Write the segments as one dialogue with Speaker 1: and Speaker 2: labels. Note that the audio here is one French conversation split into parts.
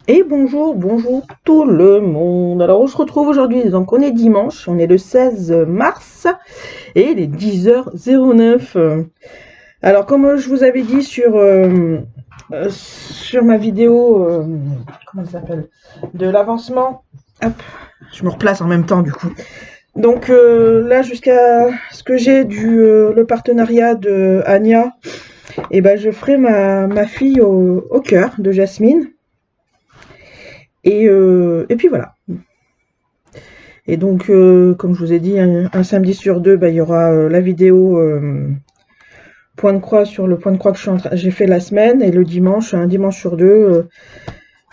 Speaker 1: Et bonjour, bonjour tout le monde. Alors on se retrouve aujourd'hui, donc on est dimanche, on est le 16 mars et il est 10h09. Alors comme je vous avais dit sur ma vidéo, comment ça s'appelle, de l'avancement, hop, je me replace en même temps du coup. Donc là jusqu'à ce que j'ai le partenariat de Anya, et ben je ferai ma fille au cœur de Jasmine. Et puis voilà. Et donc, comme je vous ai dit, un samedi sur deux, bah, il y aura la vidéo point de croix sur le point de croix que j'ai fait la semaine, et le dimanche, un dimanche sur deux,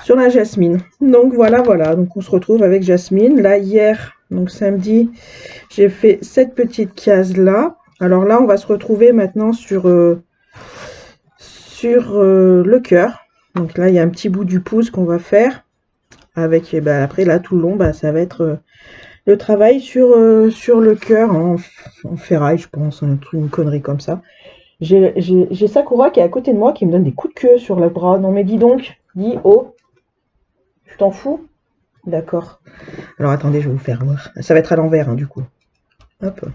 Speaker 1: sur la Jasmine. Donc voilà, voilà. Donc on se retrouve avec Jasmine. Là, hier, donc samedi, j'ai fait cette petite case là. Alors là, on va se retrouver maintenant sur le cœur. Donc là, il y a un petit bout du pouce qu'on va faire. Avec, et ben, après, là, tout le long, bah, ça va être le travail sur le cœur en ferraille, je pense, un truc, une connerie comme ça. J'ai Sakura qui est à côté de moi qui me donne des coups de queue sur le bras. Non mais dis donc, dis oh, tu t'en fous? D'accord. Alors attendez, je vais vous faire voir. Ça va être à l'envers, hein, du coup. Hop.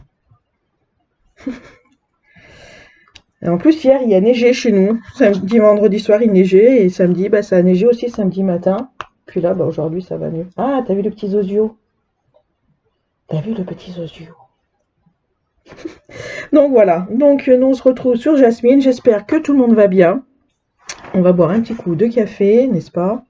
Speaker 1: Et en plus, hier, il y a neigé chez nous. Samedi, vendredi soir, il neigeait. Et samedi, bah, ça a neigé aussi samedi matin. Puis là, bah, aujourd'hui, ça va mieux. Ah, t'as vu le petit Zozio? T'as vu le petit Zozio? Donc voilà. Donc, nous, on se retrouve sur Jasmine. J'espère que tout le monde va bien. On va boire un petit coup de café, n'est-ce pas?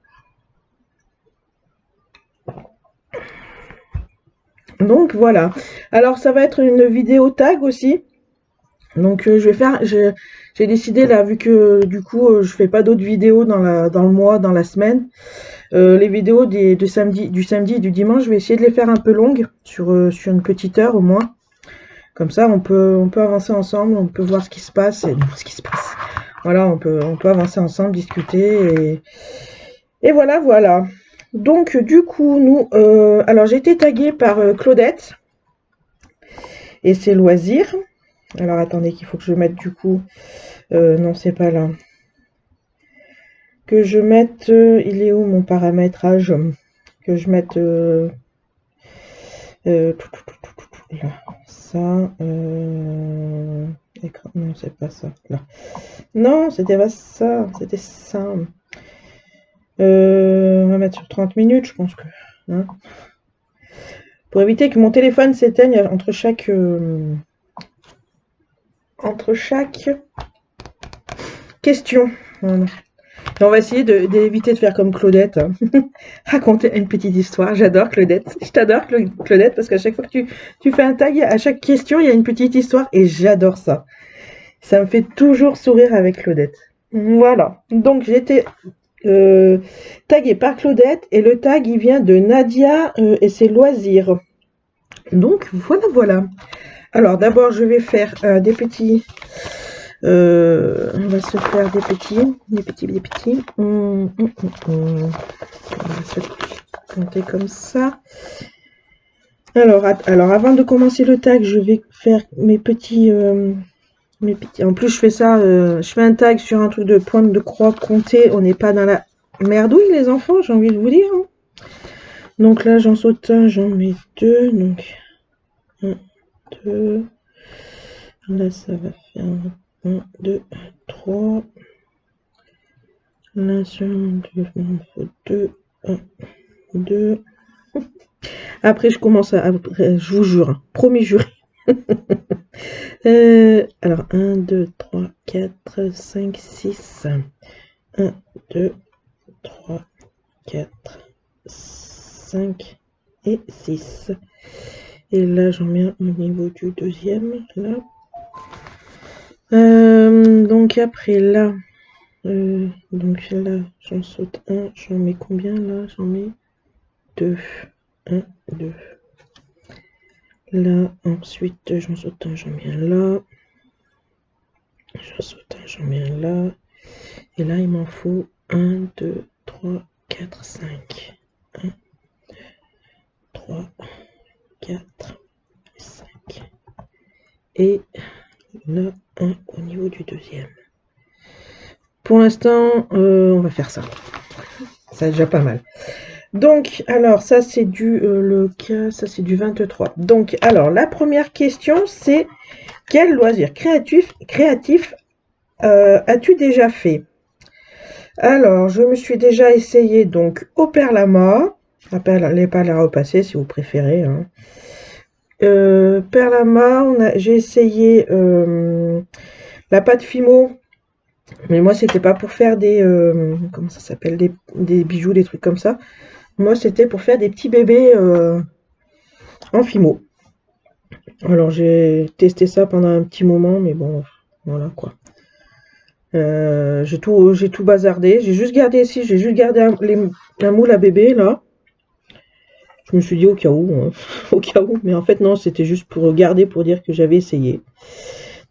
Speaker 1: Donc voilà. Alors ça va être une vidéo tag aussi. Donc je vais faire, j'ai décidé là, vu que du coup je fais pas d'autres vidéos dans le mois, dans la semaine. Les vidéos du samedi et du dimanche, je vais essayer de les faire un peu longues, sur une petite heure au moins. Comme ça, on peut avancer ensemble, on peut voir ce qui se passe et ce qui se passe. Voilà, on peut avancer ensemble, discuter et voilà, voilà. Donc du coup, alors j'ai été taguée par Claudette et ses loisirs. Alors attendez qu'il faut que je mette du coup, non c'est pas là. Que je mette, il est où mon paramétrage? Que je mette là, ça, écran, non c'est pas ça, là. Non, c'était pas ça, c'était ça. On va mettre sur 30 minutes, je pense que, hein, pour éviter que mon téléphone s'éteigne entre chaque question. Voilà. Et on va essayer d'éviter de faire comme Claudette, hein. Raconter une petite histoire. J'adore Claudette. Je t'adore Claudette parce qu'à chaque fois que tu fais un tag, à chaque question, il y a une petite histoire et j'adore ça. Ça me fait toujours sourire avec Claudette. Voilà. Donc j'ai été taguée par Claudette et le tag il vient de Nadia et ses loisirs. Donc voilà, voilà. Alors d'abord je vais faire des petits. On va se faire des petits. On va se compter comme ça. Alors avant de commencer le tag, je vais faire mes petits. En plus, je fais ça. Je fais un tag sur un truc de pointe de croix compter. On n'est pas dans la merdouille, les enfants, j'ai envie de vous dire, hein. Donc là, j'en saute un, j'en mets deux. Donc 1, 2. Là, ça va faire 1, 2, 3. Là, sur il m'en faut 2, 1, 2. Après, je vous jure, hein, promis juré. Alors, 1, 2, 3, 4, 5, 6. 1, 2, 3, 4, 5 et 6. Et là, j'en mets un au niveau du deuxième, là. Donc après, là, j'en saute un. J'en mets combien, là? J'en mets 2. 1, 2. Là, ensuite, j'en saute un, j'en mets un là. J'en saute un, j'en mets un là. Et là, il m'en faut 1, 2, 3, 4, 5. 1, 3, 4, 5. Et là, un au niveau du deuxième. Pour l'instant, on va faire ça. C'est déjà pas mal. Donc, alors, ça c'est du ça c'est du 23. Donc, alors, la première question, c'est quel loisir créatif as-tu déjà fait? Alors, je me suis déjà essayé donc au perlama, les perles à repasser si vous préférez, hein. Perlama, j'ai essayé la pâte Fimo, mais moi c'était pas pour faire des comment ça s'appelle, des bijoux, des trucs comme ça. Moi c'était pour faire des petits bébés en Fimo. Alors j'ai testé ça pendant un petit moment, mais bon, voilà quoi. J'ai tout bazardé. J'ai juste gardé un moule à bébé là. Je me suis dit au cas où, hein, au cas où, mais en fait non, c'était juste pour garder pour dire que j'avais essayé.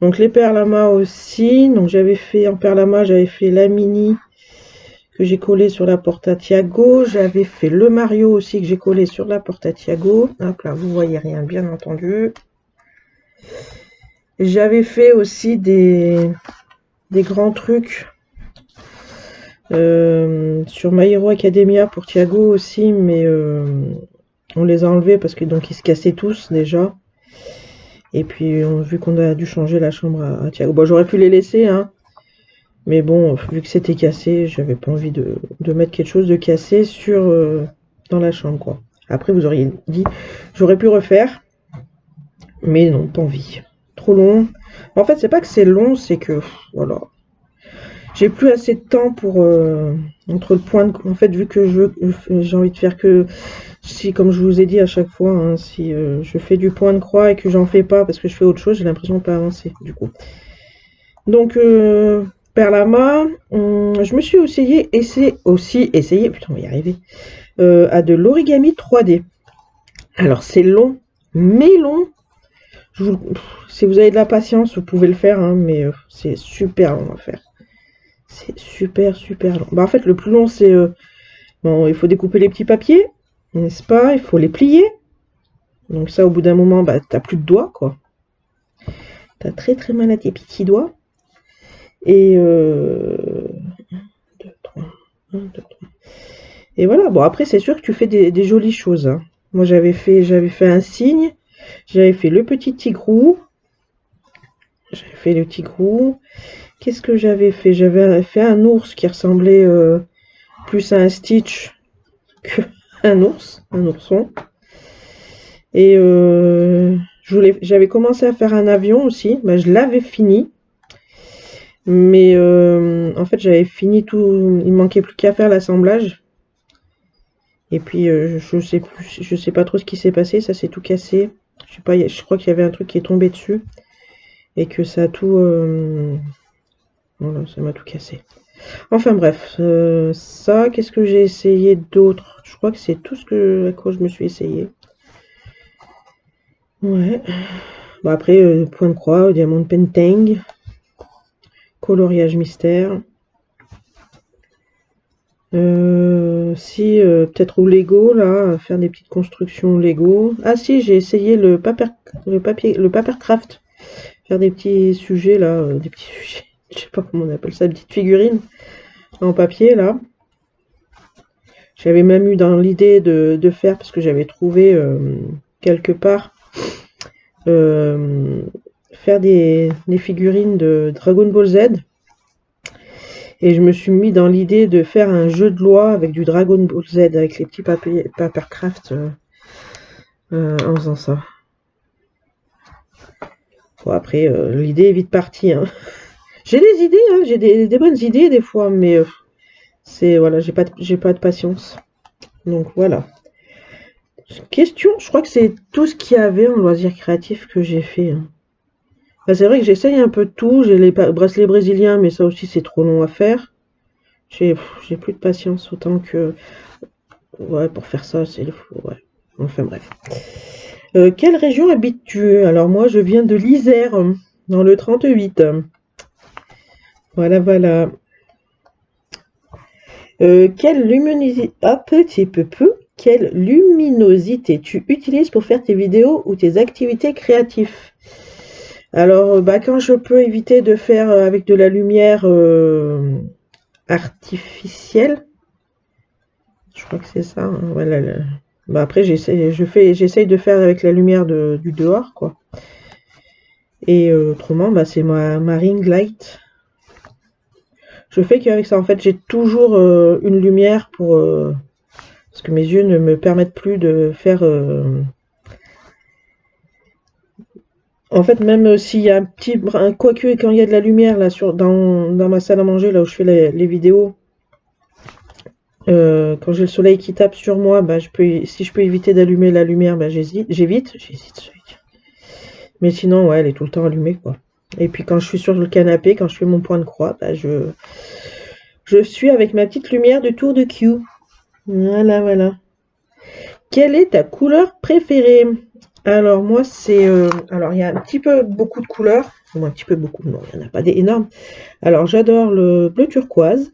Speaker 1: Donc les perlamas aussi. Donc j'avais fait en perlama, j'avais fait la mini que j'ai collé sur la porte à Thiago. J'avais fait le Mario aussi que j'ai collé sur la porte à Thiago. Hop là, vous voyez rien, bien entendu. J'avais fait aussi des grands trucs sur My Hero Academia pour Thiago aussi, mais on les a enlevés parce que donc ils se cassaient tous déjà. Et puis vu qu'on a dû changer la chambre à Thiago, bon j'aurais pu les laisser, hein, mais bon vu que c'était cassé, j'avais pas envie de mettre quelque chose de cassé sur dans la chambre quoi. Après vous auriez dit j'aurais pu refaire, mais non, pas envie. Trop long. En fait c'est pas que c'est long, c'est que voilà. J'ai plus assez de temps pour entre le point de, en fait vu que j'ai envie de faire que si comme je vous ai dit à chaque fois, hein, si je fais du point de croix et que j'en fais pas parce que je fais autre chose, j'ai l'impression de pas avancer du coup. Donc perlama, je me suis aussi essayé, putain on va y arriver, à de l'origami 3D. Alors c'est long, mais long. Si vous avez de la patience, vous pouvez le faire, hein, mais c'est super long à faire. C'est super long. Bah, en fait, le plus long, c'est bon, il faut découper les petits papiers, n'est-ce pas? Il faut les plier. Donc ça, au bout d'un moment, bah, t'as plus de doigts, quoi. T'as très mal à tes petits doigts. Et 1, 2, 3, 1, 2, 3. Et voilà. Bon, après, c'est sûr que tu fais des jolies choses, hein. Moi, j'avais fait un cygne. J'avais fait le petit tigrou. J'avais fait le tigrou. Qu'est-ce que j'avais fait? J'avais fait un ours qui ressemblait plus à un Stitch qu'un ours, un ourson. Et j'avais commencé à faire un avion aussi. Ben, je l'avais fini. Mais en fait, j'avais fini tout. Il me manquait plus qu'à faire l'assemblage. Et puis, je sais pas trop ce qui s'est passé. Ça s'est tout cassé. Je sais pas, je crois qu'il y avait un truc qui est tombé dessus. Et que ça a tout... voilà, ça m'a tout cassé. Enfin bref, ça, qu'est-ce que j'ai essayé d'autre? Je crois que c'est tout à quoi je me suis essayé. Ouais. Bon, après, point de croix, diamant painting, coloriage mystère. Si, peut-être au Lego, là, faire des petites constructions Lego. Ah si, j'ai essayé le papercraft. Faire des petits sujets, là, des petits sujets, je sais pas comment on appelle ça, des petites figurines en papier, là. J'avais même eu dans l'idée de faire, parce que j'avais trouvé quelque part, faire des figurines de Dragon Ball Z. Et je me suis mis dans l'idée de faire un jeu de loi avec du Dragon Ball Z, avec les petits papercraft en faisant ça. Bon, après, l'idée est vite partie, hein. J'ai des idées, hein, j'ai des bonnes idées des fois, mais c'est voilà, j'ai pas de patience. Donc voilà. Question, je crois que c'est tout ce qu'il y avait en loisir créatif que j'ai fait, hein. Bah, c'est vrai que j'essaye un peu de tout. J'ai les bracelets brésiliens, mais ça aussi c'est trop long à faire. J'ai plus de patience autant que... Ouais, pour faire ça, c'est le fou. Ouais. Enfin bref. Quelle région habites-tu? Alors moi, je viens de l'Isère, dans le 38. Voilà, voilà. Quelle luminosité... Ah, quelle luminosité tu utilises pour faire tes vidéos ou tes activités créatives? Alors, bah, quand je peux éviter de faire avec de la lumière artificielle, Je crois que c'est ça, hein. Voilà, bah après, j'essaye de faire avec la lumière du dehors, quoi. Et autrement, bah, c'est ma ring light. Je fais qu'avec ça, en fait, j'ai toujours une lumière parce que mes yeux ne me permettent plus de faire... En fait, même s'il y a un petit brin, quoique quand il y a de la lumière là dans ma salle à manger, là où je fais les vidéos, quand j'ai le soleil qui tape sur moi, bah, si je peux éviter d'allumer la lumière, bah, j'évite. Mais sinon, ouais, elle est tout le temps allumée, quoi. Et puis quand je suis sur le canapé, quand je fais mon point de croix, bah, je suis avec ma petite lumière de tour de Q. Voilà, voilà. Quelle est ta couleur préférée? Alors moi c'est... alors il y a un petit peu beaucoup de couleurs. Un petit peu beaucoup, non, il n'y en a pas des énormes. Alors j'adore le bleu turquoise,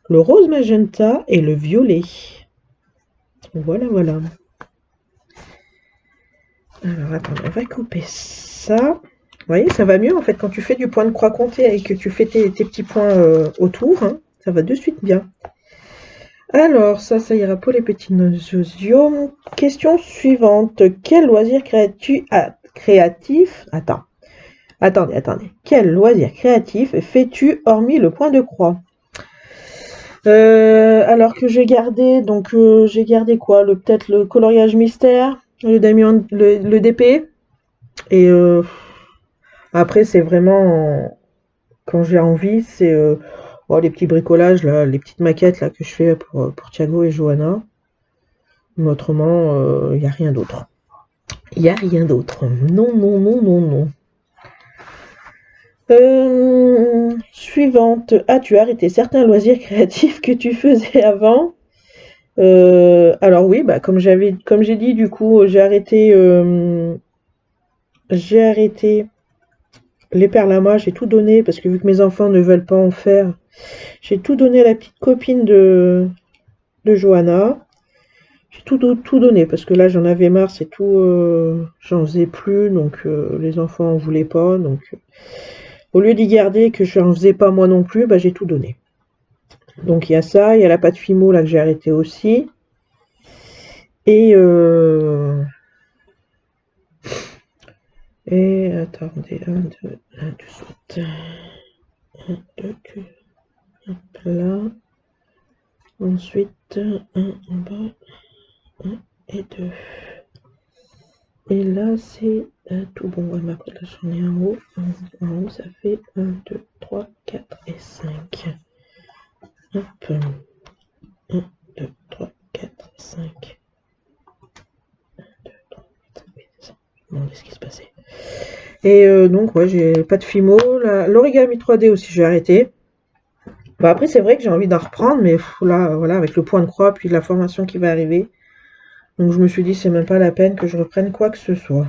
Speaker 1: le rose magenta et le violet. Voilà, voilà. Alors attends, on va couper ça. Vous voyez, ça va mieux en fait quand tu fais du point de croix compté et que tu fais tes petits points autour. Hein, ça va de suite bien. Alors, ça ira pour les petits nosiosiomes. Question suivante. Quel loisir créatif... Attendez. Quel loisir créatif fais-tu hormis le point de croix? Alors que j'ai gardé, donc j'ai gardé quoi? Peut-être le coloriage mystère, le DP. Et après, c'est vraiment... Quand j'ai envie, c'est... les petits bricolages, là, les petites maquettes là, que je fais pour Thiago et Johanna. Mais autrement, il n'y a rien d'autre. Il n'y a rien d'autre. Non, non, non, non, non. Suivante. As-tu arrêté certains loisirs créatifs que tu faisais avant? Alors oui, bah, comme j'ai dit, du coup, j'ai arrêté les perles, j'ai tout donné, parce que vu que mes enfants ne veulent pas en faire, j'ai tout donné à la petite copine de Johanna. J'ai tout donné, parce que là j'en avais marre, c'est tout, j'en faisais plus, donc les enfants en voulaient pas, donc au lieu d'y garder que je n'en faisais pas moi non plus, bah, j'ai tout donné. Donc il y a ça, il y a la pâte Fimo là que j'ai arrêté aussi. Et attendez, 1, 2, 1, 2, 1, 2, hop là. Ensuite, 1 en bas, 1 et 2. Et là, c'est tout bon. Ouais, mais après, là, j'en ai un haut. En haut, ça fait 1, 2, 3, 4 et 5. Hop. 1, 2, 3, 4, 5. 1, 2, 3, 4, 5, c'est ça. Je me demandais ce qui se passait. Et donc, ouais, j'ai pas de Fimo. L'origami 3D aussi, j'ai arrêté. Bah, après, c'est vrai que j'ai envie d'en reprendre, mais là, voilà, avec le point de croix, puis la formation qui va arriver. Donc, je me suis dit, c'est même pas la peine que je reprenne quoi que ce soit.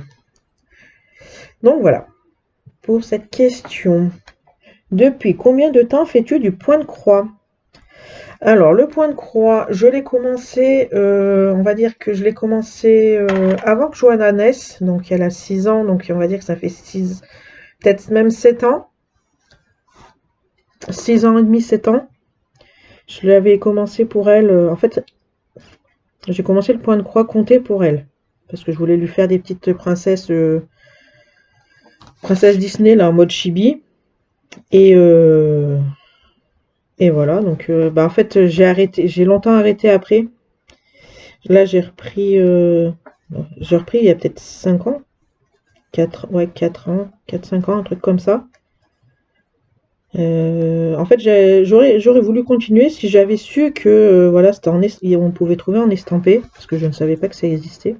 Speaker 1: Donc, voilà. Pour cette question. Depuis combien de temps fais-tu du point de croix? Alors, le point de croix, je l'ai commencé, on va dire que je l'ai commencé avant que Johanna naisse. Donc, elle a 6 ans, donc on va dire que ça fait 6, peut-être même 7 ans. 6 ans et demi, 7 ans. Je l'avais commencé pour elle. En fait, j'ai commencé le point de croix compté pour elle. Parce que je voulais lui faire des petites princesses Disney, là, en mode chibi. Et voilà, donc bah, en fait, j'ai longtemps arrêté après. Là, j'ai repris il y a peut-être 5 ans. 4 ans, 4-5 ans, un truc comme ça. En fait, j'aurais voulu continuer si j'avais su que voilà, on pouvait trouver en estampé, parce que je ne savais pas que ça existait.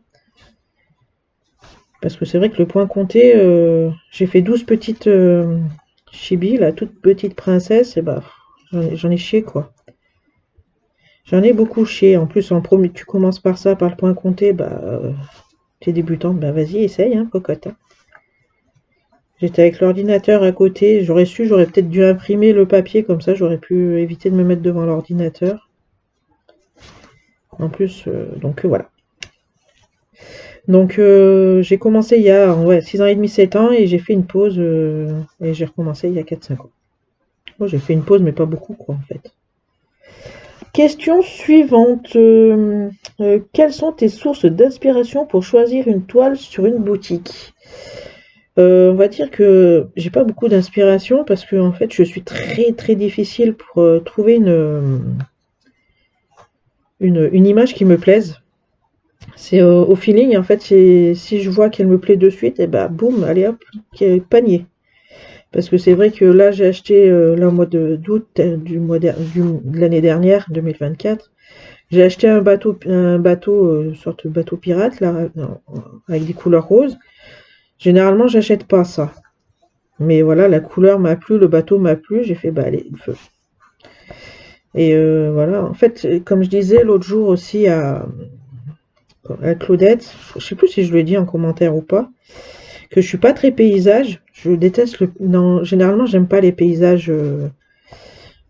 Speaker 1: Parce que c'est vrai que le point compté, j'ai fait 12 petites chibi, la toute petite princesse, et bah j'en ai chié quoi. J'en ai beaucoup chié. En plus, en premier, tu commences par ça, par le point compté, bah t'es débutante, bah vas-y, essaye, hein, cocotte. Hein. J'étais avec l'ordinateur à côté, j'aurais peut-être dû imprimer le papier, comme ça j'aurais pu éviter de me mettre devant l'ordinateur. En plus, donc voilà. Donc j'ai commencé il y a 6 ans et demi, 7 ans, et j'ai fait une pause, et j'ai recommencé il y a 4-5 ans. Moi j'ai fait une pause, mais pas beaucoup quoi en fait. Question suivante. Quelles sont tes sources d'inspiration pour choisir une toile sur une boutique? On va dire que j'ai pas beaucoup d'inspiration parce que en fait je suis très très difficile pour trouver une image qui me plaise. C'est au feeling en fait. Si je vois qu'elle me plaît de suite, et bah boum, allez hop, panier. Parce que c'est vrai que là j'ai acheté là au mois d'août de l'année dernière, 2024. J'ai acheté un bateau, sorte de bateau pirate là, avec des couleurs roses. Généralement j'achète pas ça. Mais voilà, la couleur m'a plu, le bateau m'a plu, j'ai fait bah allez, le feu. Et voilà, en fait, comme je disais l'autre jour aussi à Claudette, je sais plus si je lui ai dit en commentaire ou pas, que je suis pas très paysage. Je déteste non, généralement j'aime pas les paysages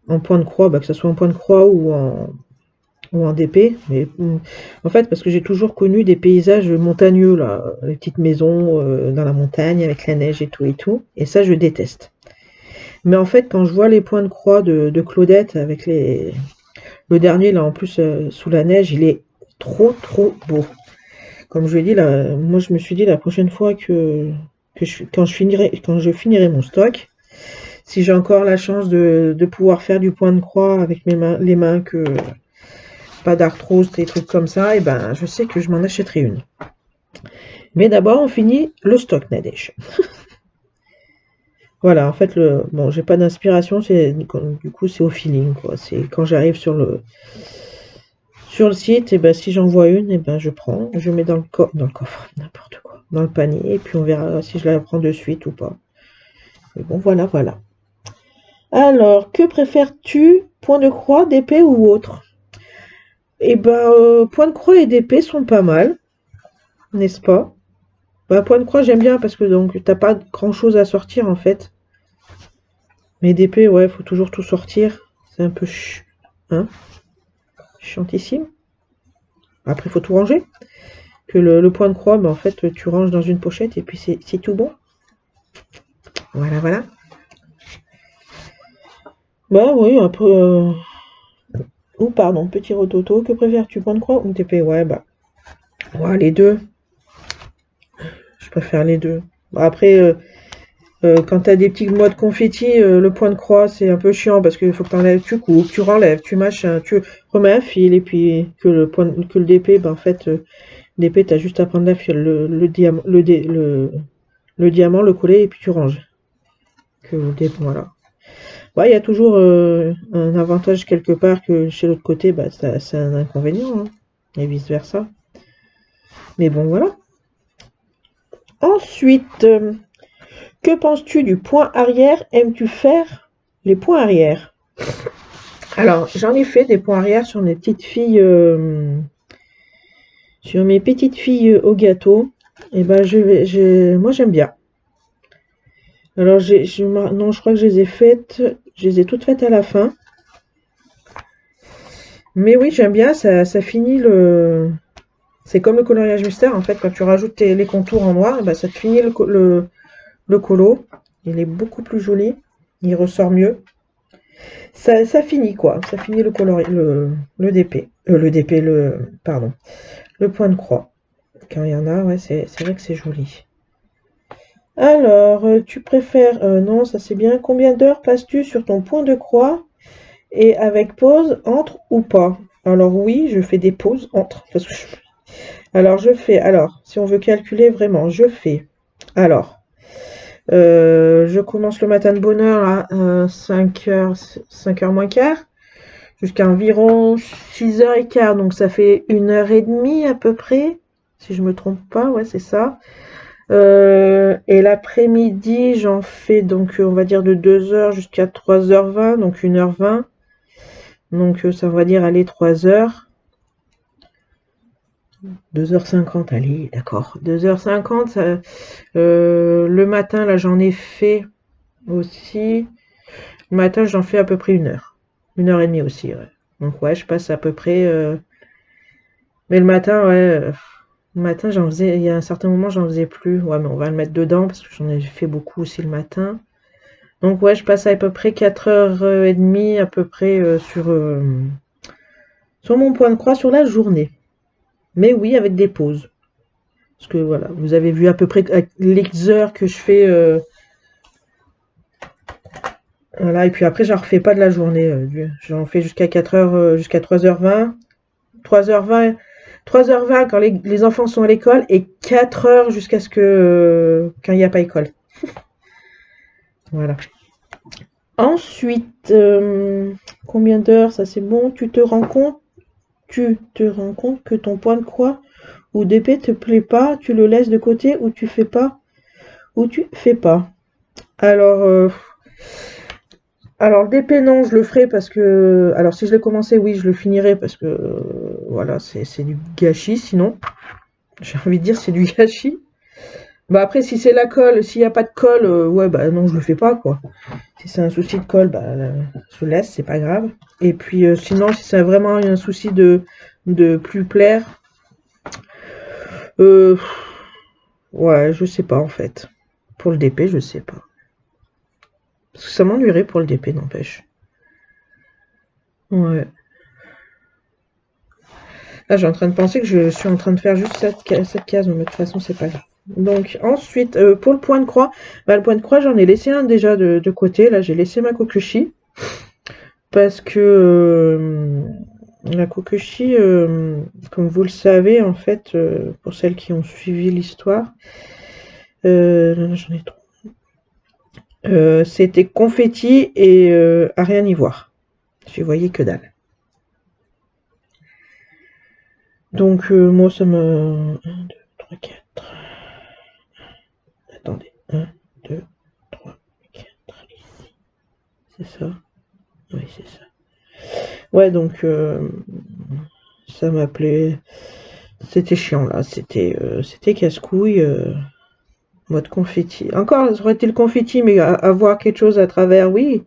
Speaker 1: en point de croix, bah, que ce soit en point de croix ou en DP. Mais en fait, parce que j'ai toujours connu des paysages montagneux, là, les petites maisons dans la montagne avec la neige et tout et tout. Et ça, je déteste. Mais en fait, quand je vois les points de croix de Claudette avec le dernier là en plus sous la neige, il est trop trop beau. Comme je l'ai dit là, moi je me suis dit la prochaine fois quand je finirai mon stock, si j'ai encore la chance de pouvoir faire du point de croix avec les mains, que pas d'arthrose, des trucs comme ça, et ben je sais que je m'en achèterai une. Mais d'abord on finit le stock, Nadège. Voilà, en fait bon, j'ai pas d'inspiration, du coup c'est au feeling quoi. C'est quand j'arrive sur le site, et ben si j'en vois une, et ben je prends, je mets dans le coffre, n'importe quoi, dans le panier, et puis on verra si je la prends de suite ou pas. Mais bon, voilà, voilà. Alors, que préfères-tu, point de croix, d'épée ou autre? Eh ben, point de croix et d'épée sont pas mal, n'est-ce pas? Bah, point de croix, j'aime bien parce que donc t'as pas grand-chose à sortir en fait. Mais d'épée, ouais, faut toujours tout sortir. C'est un peu hein, chiantissime. Après, faut tout ranger. Que le point de croix, bah, en fait, tu ranges dans une pochette et puis c'est tout bon. Voilà, voilà. Bah oui, un peu. Ou pardon, petit rototo, que préfères-tu, point de croix ou d'épée? Ouais, bah. Ouais, les deux. Je préfère les deux. Bah, après, quand t'as des petits modes confetti, le point de croix, c'est un peu chiant parce qu'il faut que t'enlèves, tu coupes, tu renlèves, tu machin, tu remets un fil, et puis que le DP, ben en fait, l'épée, t'as juste à prendre la fil, le diamant, le coller, et puis tu ranges. Voilà. Ouais, il y a toujours un avantage quelque part que chez l'autre côté, bah, c'est un inconvénient, hein, et vice versa. Mais bon, voilà. Ensuite, que penses-tu du point arrière? Aimes-tu faire les points arrière? Alors, j'en ai fait des points arrière sur mes petites filles, au gâteau. Et ben, moi j'aime bien. Alors, non, je crois que je les ai toutes faites à la fin. Mais oui, j'aime bien, ça finit c'est comme le coloriage mystère, en fait, quand tu rajoutes les contours en noir, ben, ça te finit le colo. Il est beaucoup plus joli, il ressort mieux. Ça finit quoi, ça finit le DP. Pardon, le point de croix. Quand il y en a, ouais, c'est vrai que c'est joli. Alors, tu préfères, non, ça c'est bien. Combien d'heures passes-tu sur ton point de croix et avec pause entre ou pas? Alors oui, je fais des pauses entre. Alors, si on veut calculer vraiment, je commence le matin de bonne heure à 5h moins quart, jusqu'à environ 6h15, donc ça fait 1h30 à peu près, si je me trompe pas, ouais, c'est ça. Et l'après-midi, j'en fais donc, on va dire de 2h jusqu'à 3h20, donc 1h20. Donc ça va dire, allez, 3h. 2h50, allez, d'accord. 2h50, le matin, là, j'en ai fait aussi. Le matin, j'en fais à peu près 1h. 1h30 aussi, ouais. Donc ouais, je passe à peu près... Mais le matin, ouais... Le matin, j'en faisais... Il y a un certain moment, j'en faisais plus. Ouais, mais on va le mettre dedans, parce que j'en ai fait beaucoup aussi le matin. Donc ouais, je passe à peu près 4h30, à peu près, sur mon point de croix sur la journée. Mais oui, avec des pauses. Parce que voilà, vous avez vu à peu près les heures que je fais. Voilà, et puis après, j'en refais pas de la journée. J'en fais jusqu'à 4h, jusqu'à 3h20. 3h20, 3h20 quand les enfants sont à l'école et 4h jusqu'à ce que quand il n'y a pas école. Voilà. Ensuite, combien d'heures, ça c'est bon. Tu te rends compte que ton point de croix ou d'épée te plaît pas, tu le laisses de côté ou tu fais pas. Alors, alors le DP non, je le ferai parce que alors si je l'ai commencé, oui, je le finirai parce que voilà, c'est du gâchis sinon. J'ai envie de dire c'est du gâchis. Bah après si c'est la colle, s'il n'y a pas de colle, ouais bah non, je le fais pas quoi. Si c'est un souci de colle, bah je laisse, c'est pas grave. Et puis sinon si c'est vraiment un souci de plus plaire, ouais, je sais pas en fait. Pour le DP, je sais pas. Parce que ça m'ennuierait pour le DP, n'empêche. Ouais. Là, j'ai en train de penser que je suis en train de faire juste cette case, mais de toute façon, c'est pas grave. Donc, ensuite, pour le point de croix, bah, le point de croix, j'en ai laissé un déjà de côté. Là, j'ai laissé ma kokushi. Parce que la kokushi, comme vous le savez, en fait, pour celles qui ont suivi l'histoire, j'en ai trop. C'était confetti et à rien y voir. Je voyais que dalle. Donc moi ça me... 1, 2, 3, 4. Attendez. 1, 2, 3, 4. Ici. C'est ça? Oui, c'est ça. Ouais, donc ça m'appelait... C'était chiant là. C'était casse-couille. Mode confetti. Encore, ça aurait été le confetti, mais avoir quelque chose à travers, oui.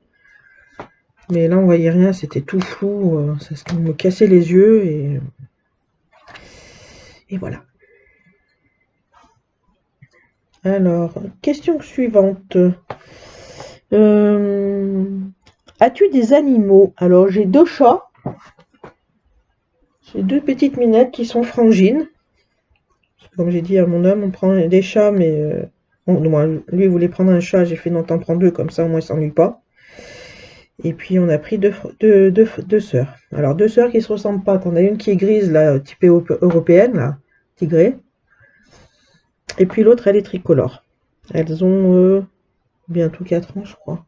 Speaker 1: Mais là, on voyait rien, c'était tout flou. Ça me cassait les yeux et voilà. Alors, question suivante. As-tu des animaux? Alors, j'ai 2 chats. J'ai 2 petites minettes qui sont frangines. Comme j'ai dit à mon homme, on prend des chats, mais... bon, moi, lui, il voulait prendre un chat, j'ai fait non, t'en prends 2, comme ça, au moins, il s'ennuie pas. Et puis, on a pris deux sœurs. Alors, 2 sœurs qui se ressemblent pas. T'en as une qui est grise, là, typée européenne, là, tigrée. Et puis, l'autre, elle est tricolore. Elles ont bientôt 4 ans, je crois.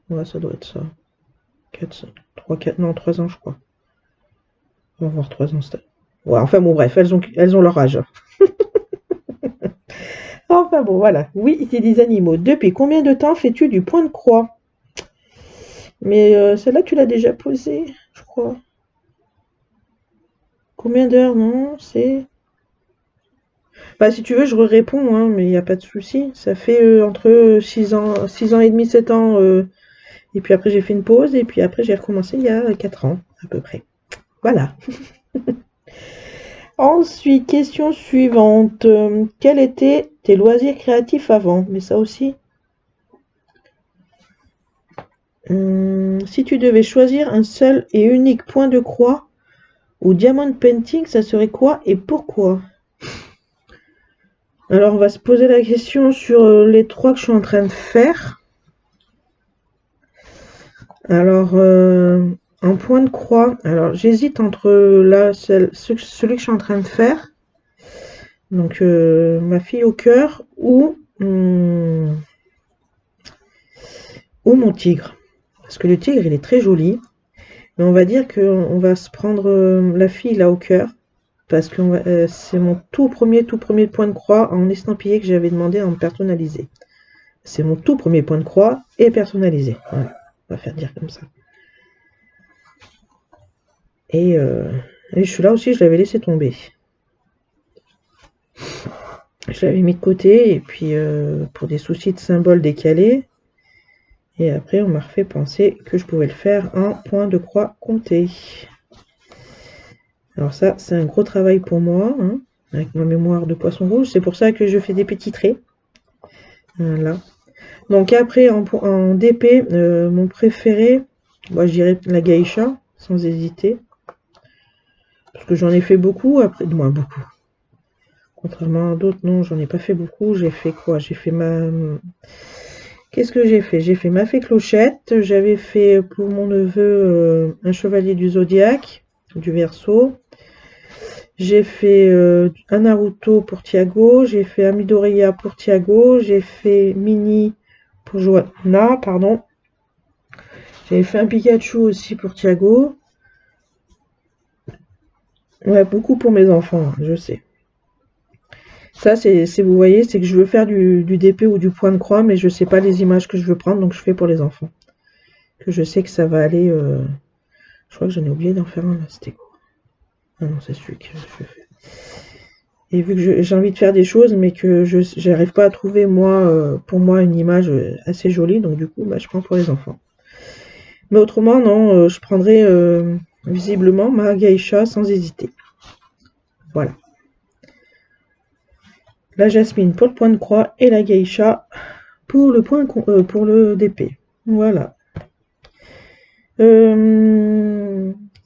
Speaker 1: Ouais, ça doit être ça. 4, 3, 4, non, 3 ans, je crois. On va voir 3 ans. Ouais, enfin bon, bref, elles ont leur âge. Enfin bon, voilà. Oui, c'est des animaux. Depuis combien de temps fais-tu du point de croix? Mais celle-là, tu l'as déjà posée, je crois. Combien d'heures? Non, c'est... Bah, si tu veux, je réponds, hein, mais il n'y a pas de souci. Ça fait entre 6 ans et demi, 7 ans. Et puis après, j'ai fait une pause. Et puis après, j'ai recommencé il y a 4 ans, à peu près. Voilà. Ensuite, question suivante. Quels étaient tes loisirs créatifs avant? Mais ça aussi. Si tu devais choisir un seul et unique point de croix ou diamond painting, ça serait quoi et pourquoi? Alors, on va se poser la question sur les 3 que je suis en train de faire. Alors, un point de croix. Alors, j'hésite entre là, celui que je suis en train de faire. Donc, ma fille au cœur ou mon tigre. Parce que le tigre, il est très joli. Mais on va dire qu'on va se prendre la fille là au cœur. Parce que c'est mon tout premier point de croix en estampillé que j'avais demandé en personnalisé. C'est mon tout premier point de croix et personnalisé. Voilà, on va faire dire comme ça. Et celui-là aussi, je l'avais laissé tomber. Je l'avais mis de côté, et puis pour des soucis de symboles décalés. Et après, on m'a refait penser que je pouvais le faire en point de croix compté. Alors ça, c'est un gros travail pour moi, hein, avec ma mémoire de poisson rouge. C'est pour ça que je fais des petits traits. Voilà. Donc après, en DP, mon préféré, moi je dirais la geisha, sans hésiter. parce que j'en ai fait beaucoup, après, moins beaucoup. Contrairement à d'autres, non, j'en ai pas fait beaucoup. J'ai fait quoi? J'ai fait ma... Qu'est-ce que j'ai fait? J'ai fait ma fée Clochette. J'avais fait pour mon neveu un chevalier du zodiaque, du Verseau. J'ai fait un Naruto pour Thiago. J'ai fait un Midoriya pour Thiago. J'ai fait Mini pour Johanna, pardon. J'avais fait un Pikachu aussi pour Thiago. Ouais, beaucoup pour mes enfants, je sais. Ça, vous voyez, c'est que je veux faire du DP ou du point de croix, mais je sais pas les images que je veux prendre, donc je fais pour les enfants. Que je sais que ça va aller... Je crois que j'en ai oublié d'en faire un, là, c'était quoi? Ah non, c'est celui que je fais. Et vu que j'ai envie de faire des choses, mais que je n'arrive pas à trouver, moi, pour moi, une image assez jolie, donc du coup, bah, je prends pour les enfants. Mais autrement, non, je prendrai visiblement ma geisha sans hésiter. Voilà. La jasmine pour le point de croix et la geisha pour le pour le DP. Voilà.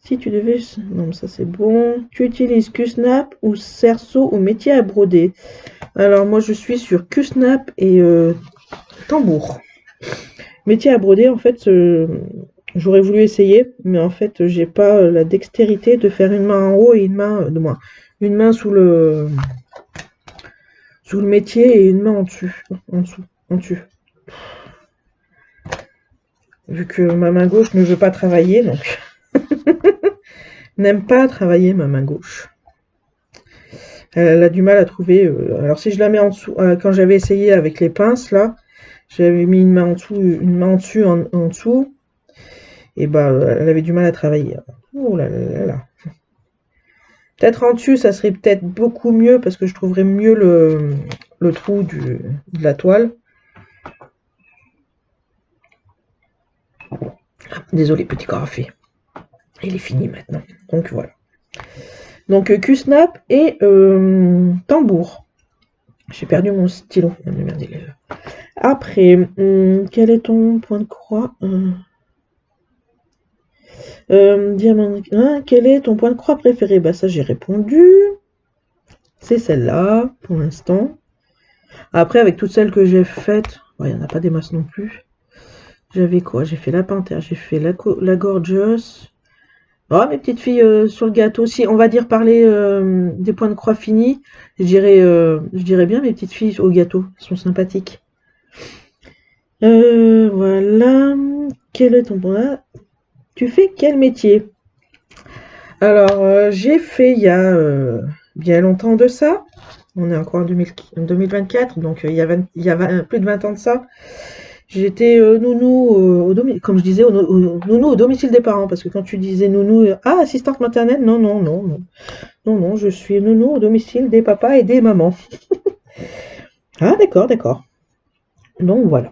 Speaker 1: Si tu devais... Non, ça c'est bon. Tu utilises QSnap ou cerceau ou métier à broder? Alors moi je suis sur QSnap et tambour. Métier à broder, en fait, j'aurais voulu essayer, mais en fait j'ai pas la dextérité de faire une main en haut et une main, de moins, une main sous le métier et une main en dessus, en dessus. Vu que ma main gauche ne veut pas travailler, donc n'aime pas travailler ma main gauche. Elle a du mal à trouver. Alors si je la mets en dessous, quand j'avais essayé avec les pinces là, j'avais mis une main en dessous, une main en dessus, en dessous, et bah elle avait du mal à travailler. Oh là là là là. Peut-être en dessus, ça serait peut-être beaucoup mieux parce que je trouverais mieux le trou de la toile. Désolé, petit carafe. Il est fini maintenant. Donc voilà. Donc QSnap et tambour. J'ai perdu mon stylo. Après, quel est ton point de croix? Diamant. Hein, quel est ton point de croix préféré? Bah ça j'ai répondu. C'est celle-là pour l'instant. Après avec toutes celles que j'ai faites, il n'y en a pas des masses non plus. J'avais quoi? J'ai fait la panthère, j'ai fait la gorgeous. Oh, mes petites filles sur le gâteau. Si on va dire parler des points de croix finis, je dirais bien mes petites filles au gâteau. Elles sont sympathiques. Voilà. Quel est ton point? Tu fais quel métier? Alors, j'ai fait il y a bien longtemps de ça. On est encore en 2024, donc il y a plus de 20 ans de ça. J'étais nounou, comme je disais, nounou au domicile des parents, parce que quand tu disais nounou, assistante maternelle, non, non, non, non. Non, non, je suis nounou au domicile des papas et des mamans. Ah, d'accord, d'accord. Donc voilà.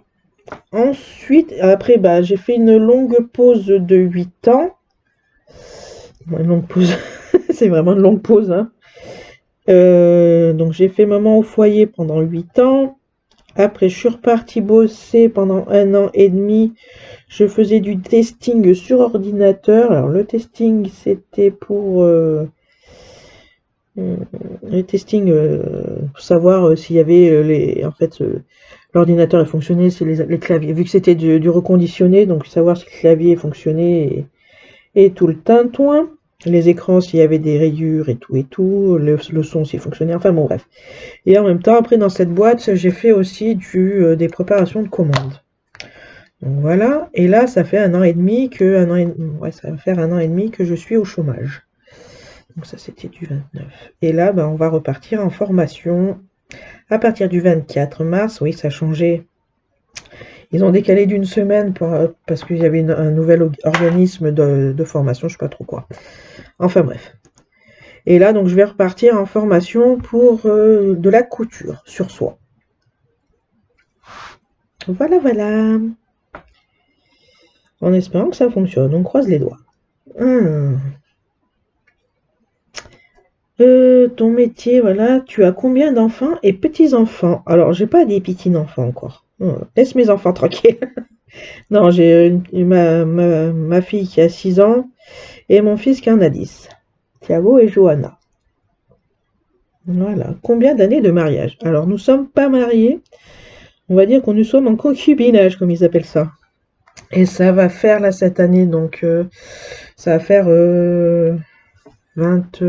Speaker 1: Ensuite, après, bah, j'ai fait une longue pause de 8 ans. Une longue pause, c'est vraiment une longue pause, hein. Donc j'ai fait maman au foyer pendant 8 ans. Après, je suis repartie bosser pendant 1 an et demi. Je faisais du testing sur ordinateur. Alors, le testing, c'était pour pour savoir s'il y avait en fait, l'ordinateur fonctionnait, si les claviers, vu que c'était du reconditionné, donc savoir si le clavier fonctionnait et tout le tintouin. Les écrans, s'il y avait des rayures et tout, le son s'il fonctionnait, enfin bon bref. Et en même temps, après dans cette boîte, j'ai fait aussi des préparations de commandes. Donc voilà, et là ça fait 1 an et demi ça va faire 1 an et demi que je suis au chômage. Donc ça c'était du 29. Et là, bah, on va repartir en formation à partir du 24 mars. Oui, ça a changé. Ils ont décalé d'une semaine parce qu'il y avait un nouvel organisme de formation, je sais pas trop quoi. Enfin bref. Et là, donc, je vais repartir en formation pour de la couture sur soie. Voilà, voilà. En espérant que ça fonctionne. On croise les doigts. Ton métier, voilà. Tu as combien d'enfants et petits-enfants? Alors, j'ai pas des petits-enfants encore. Laisse mes enfants tranquilles. Non, j'ai ma fille qui a 6 ans et mon fils qui en a 10. Thiago et Johanna. Voilà. Combien d'années de mariage? Alors, nous sommes pas mariés. On va dire que nous sommes en concubinage, comme ils appellent ça. Et ça va faire, là, cette année, donc, ça va faire 20,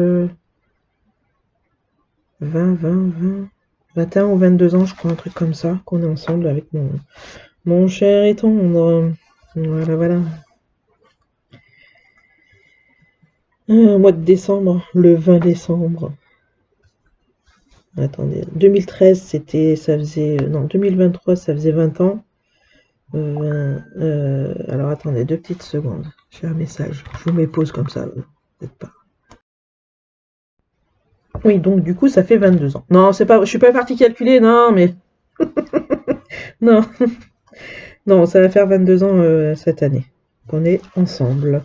Speaker 1: 21 ou 22 ans, je crois, un truc comme ça, qu'on est ensemble avec mon cher et tendre. Voilà, voilà. Mois de décembre, le 20 décembre. Attendez, 2013, ça faisait, non, 2023, ça faisait 20 ans. Alors attendez, 2 petites secondes. J'ai un message. Je vous mets pause comme ça, peut-être pas. Oui, donc du coup, ça fait 22 ans. Non, c'est pas, je suis pas partie calculer, non, mais non, non, ça va faire 22 ans cette année qu'on est ensemble.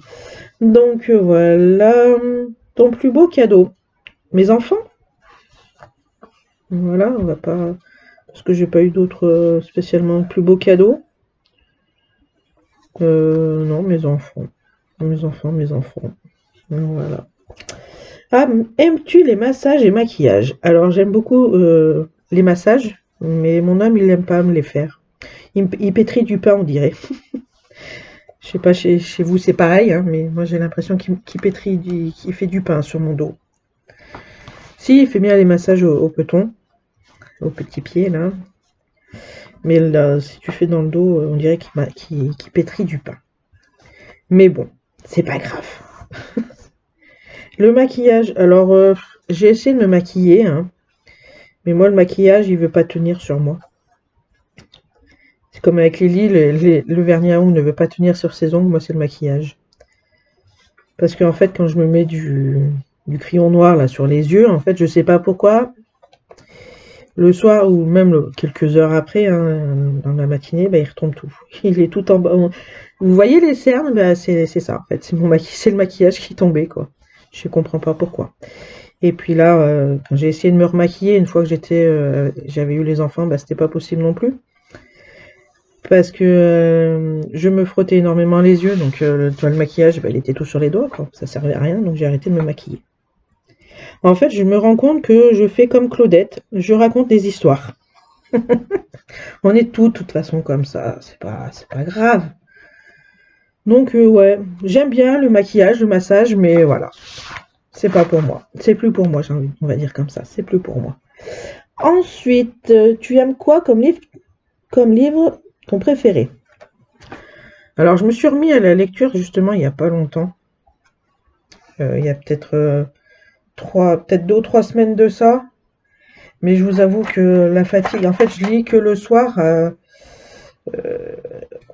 Speaker 1: Donc voilà, ton plus beau cadeau. Mes enfants? Voilà, on va pas, parce que j'ai pas eu d'autres spécialement plus beaux cadeaux. Non, mes enfants. Mes enfants, mes enfants. Voilà. Ah, aimes-tu les massages et maquillages? Alors, j'aime beaucoup les massages, mais mon homme, il n'aime pas me les faire. Il pétrit du pain, on dirait. Je sais pas, chez vous, c'est pareil, hein, mais moi, j'ai l'impression qu'il fait du pain sur mon dos. Si, il fait bien les massages au peton, au petit pied, là. Mais là, si tu fais dans le dos, on dirait qu'il pétrit du pain. Mais bon, c'est pas grave. Le maquillage, alors j'ai essayé de me maquiller, hein, mais moi le maquillage il veut pas tenir sur moi. C'est comme avec Lily, le vernis à ongles ne veut pas tenir sur ses ongles, moi c'est le maquillage. Parce qu'en fait quand je me mets du crayon noir là sur les yeux, en fait je sais pas pourquoi, le soir ou même quelques heures après, hein, dans la matinée, bah, il retombe tout. Il est tout en bas. Vous voyez les cernes, bah, c'est ça en fait, c'est le maquillage qui tombait quoi. Je comprends pas pourquoi. Et puis là, quand j'ai essayé de me remaquiller, une fois que j'avais eu les enfants, bah, c'était pas possible non plus. Parce que je me frottais énormément les yeux, donc le maquillage, bah, il était tout sur les doigts, quoi. Ça servait à rien, donc j'ai arrêté de me maquiller. En fait, je me rends compte que je fais comme Claudette, je raconte des histoires. On est tous, de toute façon, comme ça, c'est pas grave. Donc ouais, j'aime bien le maquillage, le massage, mais voilà, c'est pas pour moi. C'est plus pour moi, on va dire comme ça, c'est plus pour moi. Ensuite, tu aimes quoi comme livre ton préféré? Alors, je me suis remis à la lecture justement il n'y a pas longtemps. Il y a peut-être peut-être 2 ou 3 semaines de ça. Mais je vous avoue que la fatigue, en fait, je lis que le soir, de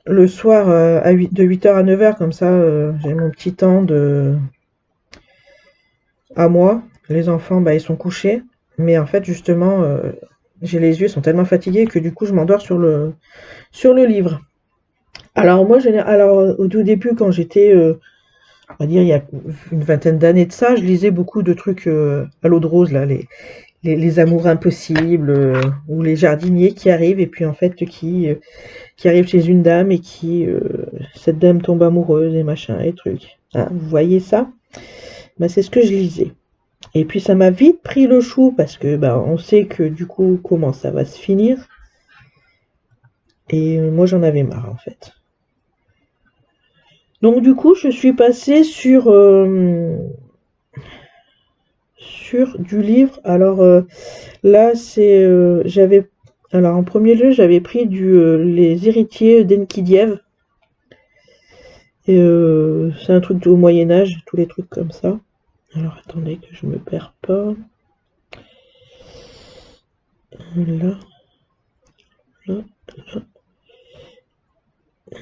Speaker 1: 8h à 9h, comme ça, j'ai mon petit temps à moi. Les enfants, bah, ils sont couchés. Mais en fait, justement, j'ai les yeux sont tellement fatigués que du coup, je m'endors sur le livre. Alors moi, au tout début, quand j'étais, on va dire, il y a une vingtaine d'années de ça, je lisais beaucoup de trucs à l'eau de rose, là, les amours impossibles, ou les jardiniers qui arrivent, et puis en fait, qui arrivent chez une dame, et cette dame tombe amoureuse, et machin, et trucs. Hein, vous voyez ça? Bah, c'est ce que je lisais. Et puis ça m'a vite pris le chou, parce que bah, on sait que du coup, comment ça va se finir. Et moi, j'en avais marre, en fait. Donc du coup, je suis passée sur du livre. Alors là, alors en premier lieu, j'avais pris Les Héritiers d'Enkidiev. Et c'est un truc au Moyen Âge, tous les trucs comme ça. Alors attendez que je me perds pas. Là, là, là.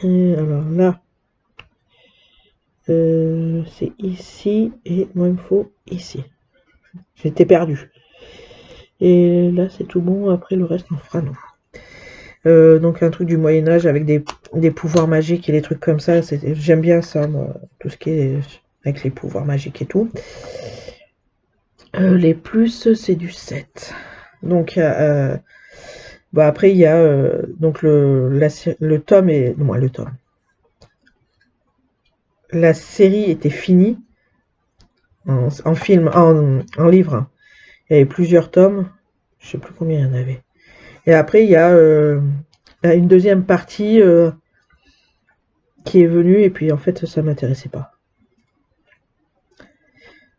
Speaker 1: Et alors là, c'est ici et moi il me faut ici. J'étais perdue. Et là c'est tout bon, après le reste on fera nous. Donc un truc du Moyen-Âge avec des pouvoirs magiques et des trucs comme ça, j'aime bien ça, moi, tout ce qui est avec les pouvoirs magiques et tout. Les plus, c'est du 7. Donc bah après il y a donc le tome est. Non, le tome. La série était finie. en film, en livre. Il y avait plusieurs tomes, je sais plus combien il y en avait. Et après, il y a une deuxième partie qui est venue, et puis en fait, ça m'intéressait pas.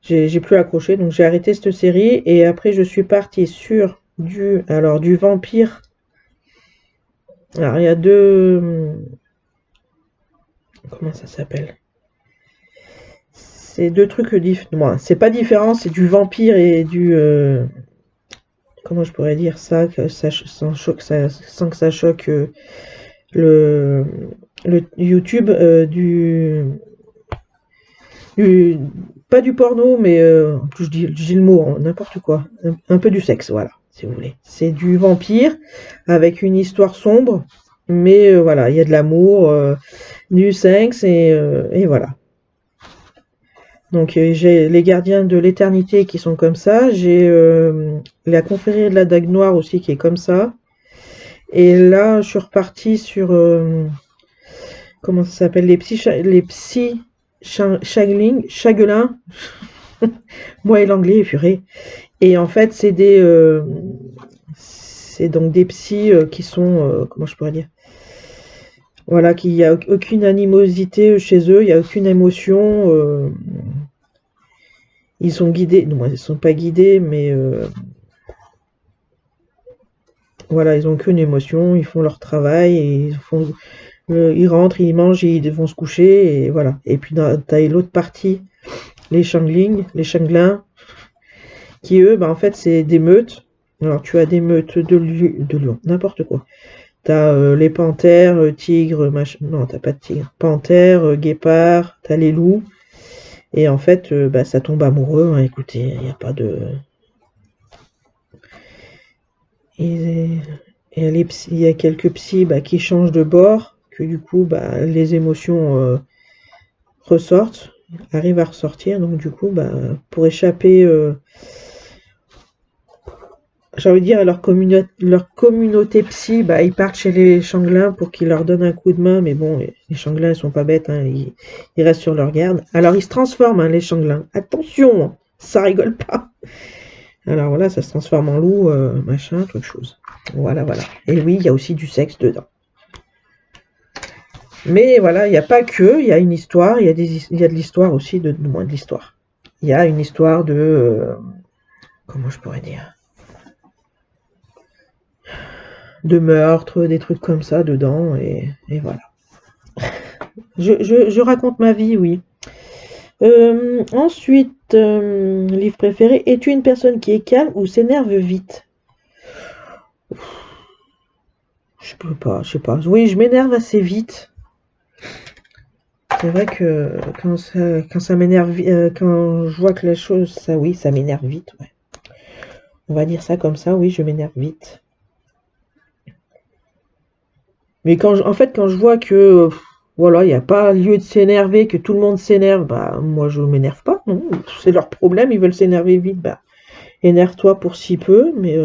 Speaker 1: J'ai plus accroché, donc j'ai arrêté cette série, et après, je suis partie sur du vampire. Alors, il y a deux... Comment ça s'appelle? C'est deux trucs différents. C'est pas différent, c'est du vampire et du... comment je pourrais dire ça, sans que ça choque le, le YouTube pas du porno, mais je dis le mot, n'importe quoi. Un peu du sexe, voilà, si vous voulez. C'est du vampire avec une histoire sombre, mais voilà, il y a de l'amour, du sexe et voilà. Donc j'ai les gardiens de l'éternité qui sont comme ça, j'ai la confrérie de la dague noire aussi qui est comme ça. Et là, je suis repartie sur comment ça s'appelle, les psy Chagelin. Moi et l'anglais, purée. Et en fait, c'est donc des psys qui sont comment je pourrais dire, voilà, qu'il n'y a aucune animosité chez eux, il n'y a aucune émotion. Ils sont guidés, non, ils sont pas guidés, mais voilà, ils ont qu'une émotion, ils font leur travail, et ils rentrent, ils mangent, ils vont se coucher, et voilà. Et puis t'as l'autre partie, les Shanglins, qui eux, bah, en fait, c'est des meutes. Alors tu as des meutes de lions, n'importe quoi. T'as les panthères, tigres, machin. Non, t'as pas de tigres. Panthères, guépards, t'as les loups. Et en fait, bah, ça tombe amoureux, hein. Écoutez, il n'y a pas de... Et il y a quelques psys bah, qui changent de bord, que du coup, bah, les émotions ressortent, arrivent à ressortir. Donc du coup, bah, pour échapper, j'ai envie de dire, à leur communauté psy, bah, ils partent chez les Shanglins pour qu'ils leur donnent un coup de main. Mais bon, les Shanglins, ils sont pas bêtes, hein, ils restent sur leur garde. Alors ils se transforment, hein, les Shanglins. Attention, ça rigole pas. Alors voilà, ça se transforme en loup, machin, truc chose. Voilà, voilà. Et oui, il y a aussi du sexe dedans. Mais voilà, il n'y a pas que, il y a une histoire, il y a de l'histoire aussi, moins de l'histoire. Il y a une histoire de... comment je pourrais dire, de meurtre, des trucs comme ça dedans, et voilà. Je raconte ma vie, oui. Ensuite, livre préféré, es-tu une personne qui est calme ou s'énerve vite? Je sais pas. Oui, je m'énerve assez vite. C'est vrai que quand ça m'énerve, quand je vois que la chose, ça oui, ça m'énerve vite, ouais. On va dire ça comme ça, oui, je m'énerve vite. Mais en fait, quand je vois que voilà, il n'y a pas lieu de s'énerver, que tout le monde s'énerve, bah moi je m'énerve pas, non, c'est leur problème, ils veulent s'énerver vite, bah énerve-toi pour si peu, mais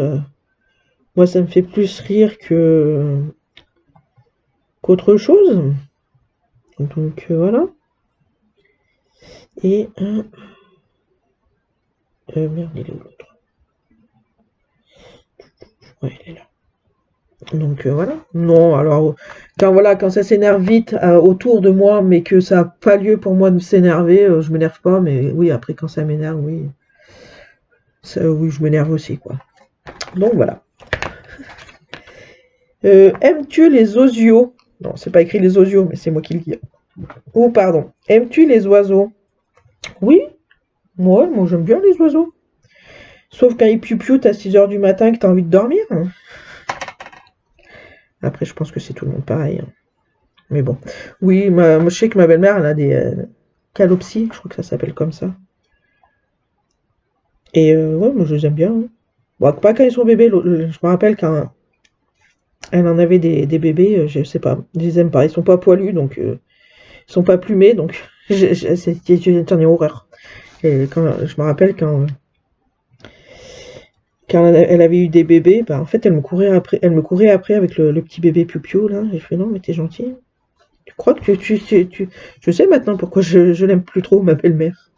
Speaker 1: moi ça me fait plus rire qu'autre chose. Donc voilà. Et merde, il est où l'autre? Ouais, il est là. Donc voilà. Non, alors quand ça s'énerve vite autour de moi, mais que ça n'a pas lieu pour moi de s'énerver, je m'énerve pas, mais oui, après quand ça m'énerve, oui. Oui, je m'énerve aussi, quoi. Donc voilà. Aimes-tu les osios? Non, c'est pas écrit les osios, mais c'est moi qui le dis. Oh, pardon. Aimes-tu les oiseaux? Oui, moi j'aime bien les oiseaux. Sauf quand ils piou-pioutent à 6 h du matin que t'as envie de dormir. Après, je pense que c'est tout le monde pareil, hein. Mais bon. Oui, moi, je sais que ma belle-mère, elle a des calopsies, je crois que ça s'appelle comme ça. Et ouais, moi je les aime bien, hein. Bon, pas quand ils sont bébés. Je me rappelle quand elle en avait des bébés, je sais pas, je les aime pas. Ils sont pas poilus, donc ils sont pas plumés, donc j'en ai horreur. Et je me rappelle quand elle avait eu des bébés, bah, en fait elle me courait après avec le petit bébé piou-piou là. J'ai fait non mais t'es gentil. Tu crois que je sais maintenant pourquoi je l'aime plus trop ma belle-mère.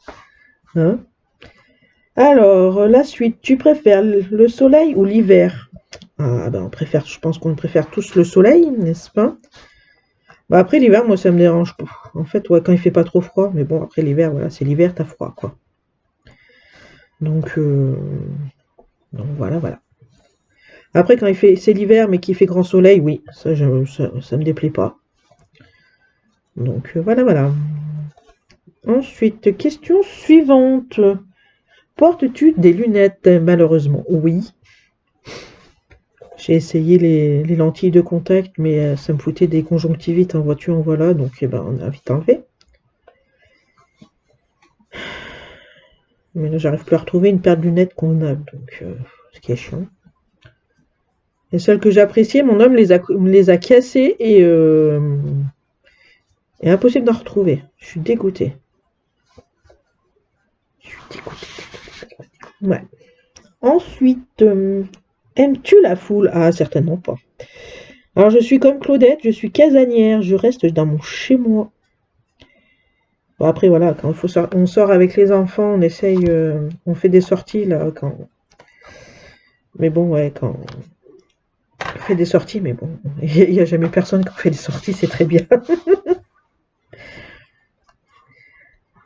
Speaker 1: Hein? Alors, la suite, tu préfères le soleil ou l'hiver? Ah, ben, je pense qu'on préfère tous le soleil, n'est-ce pas? Bah, après, l'hiver, moi, ça me dérange pas. En fait, ouais, quand il fait pas trop froid, mais bon, après l'hiver, voilà, c'est l'hiver, t'as froid, quoi. Donc, euh, donc voilà, voilà. Après, c'est l'hiver, mais qu'il fait grand soleil, oui, ça me déplaît pas. Donc, voilà, voilà. Ensuite, question suivante. Portes-tu des lunettes? Malheureusement, oui. J'ai essayé les lentilles de contact, mais ça me foutait des conjonctivites en voiture, en voilà, donc eh ben, on a vite enlevé. Mais là, j'arrive plus à retrouver une paire de lunettes convenable, donc ce qui est chiant. Les seules que j'appréciais, mon homme me les a cassées et impossible d'en retrouver. Je suis dégoûtée. Je suis dégoûtée. Ouais. Ensuite, aimes-tu la foule? Ah, certainement pas. Alors, je suis comme Claudette, je suis casanière, je reste dans mon chez-moi. Bon, après, voilà, quand on sort avec les enfants, on essaye, on fait des sorties, là, mais bon, ouais, quand on fait des sorties, mais bon, il n'y a jamais personne qui fait des sorties, c'est très bien.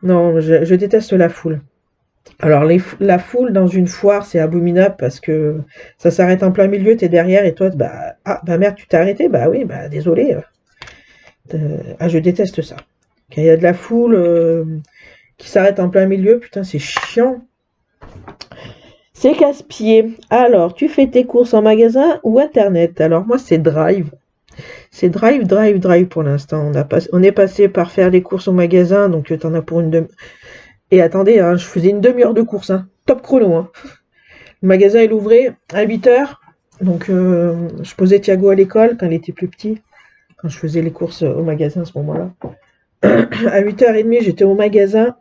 Speaker 1: Non, je déteste la foule. Alors, la foule dans une foire, c'est abominable parce que ça s'arrête en plein milieu, t'es derrière et toi, bah merde, tu t'es arrêté? Bah oui, bah désolé. Ah, je déteste ça. Quand il y a de la foule qui s'arrête en plein milieu, putain, c'est chiant. C'est casse-pied. Alors, tu fais tes courses en magasin ou internet? Alors, moi, c'est Drive. C'est Drive, Drive, Drive pour l'instant. On est passé par faire les courses au magasin, donc t'en as pour une demi. Et attendez, hein, je faisais une demi-heure de course, hein. Top chrono, hein. Le magasin, il ouvrait à 8h. Donc, je posais Thiago à l'école quand il était plus petit. Quand je faisais les courses au magasin à ce moment-là. À 8h30, j'étais au magasin.